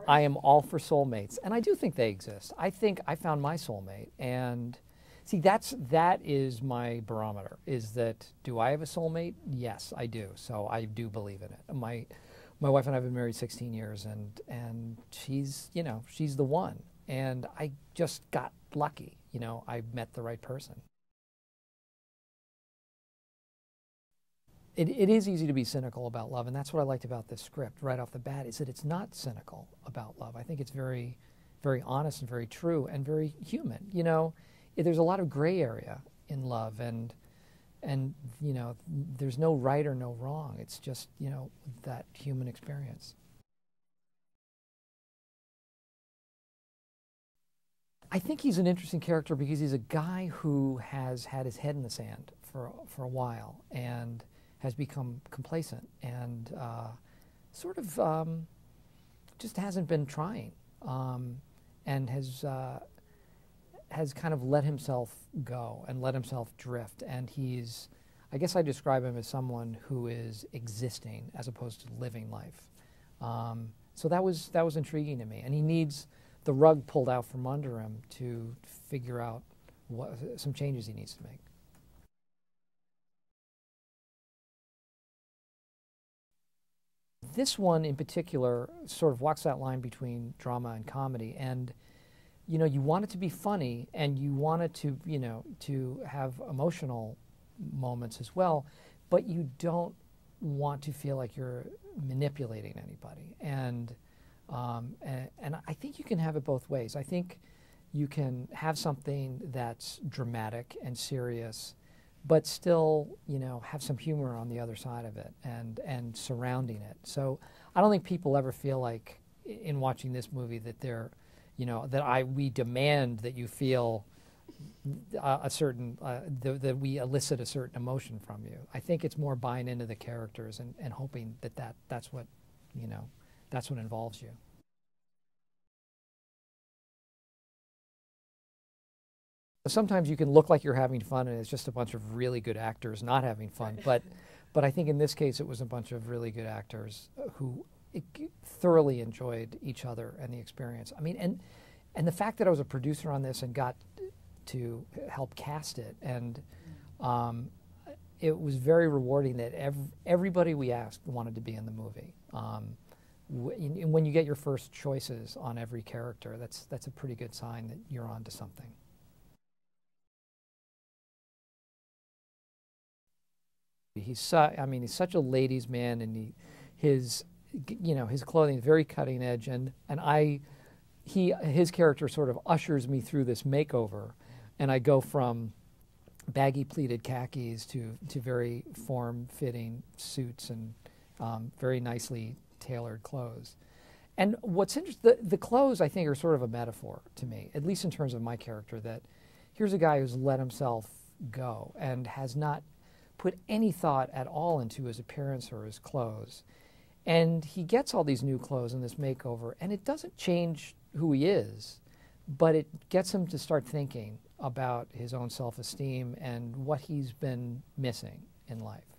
I am all for soulmates, and I do think they exist. I think I found my soulmate, and see, that is my barometer. Is that, do I have a soulmate? Yes, I do. So I do believe in it. My wife and I have been married 16 years, and she's, you know, she's the one, and I just got lucky. You know, I met the right person. It is easy to be cynical about love, and that's what I liked about this script right off the bat, is that it's not cynical about love. I think it's very, very honest and very true and very human. You know, there's a lot of gray area in love, and you know, there's no right or no wrong. It's just, you know, that human experience. I think he's an interesting character because he's a guy who has had his head in the sand for a while and has become complacent and sort of just hasn't been trying and has kind of let himself go and let himself drift. And he's, I guess I describe him as someone who is existing as opposed to living life. So that was intriguing to me. And he needs the rug pulled out from under him to figure out some changes he needs to make. This one in particular sort of walks that line between drama and comedy, and you know, you want it to be funny and you want it to, you know, to have emotional moments as well, but you don't want to feel like you're manipulating anybody. And I think you can have it both ways. I think you can have something that's dramatic and serious, but still, you know, have some humor on the other side of it and surrounding it. So I don't think people ever feel like in watching this movie that they're, you know, that we demand that you feel a certain, that we elicit a certain emotion from you. I think it's more buying into the characters and hoping that that's what, you know, that's what involves you. Sometimes you can look like you're having fun and it's just a bunch of really good actors not having fun. But I think in this case it was a bunch of really good actors who thoroughly enjoyed each other and the experience. I mean, and the fact that I was a producer on this and got to help cast it, and it was very rewarding that everybody we asked wanted to be in the movie. When you get your first choices on every character, that's a pretty good sign that you're on to something. I mean, he's such a ladies' man, and his, you know, his clothing is very cutting edge, and his character sort of ushers me through this makeover, and I go from baggy pleated khakis to very form-fitting suits and very nicely tailored clothes. And what's interesting, the clothes I think are sort of a metaphor to me, at least in terms of my character, that here's a guy who's let himself go and has not put any thought at all into his appearance or his clothes. And he gets all these new clothes in this makeover, and it doesn't change who he is, but it gets him to start thinking about his own self-esteem and what he's been missing in life.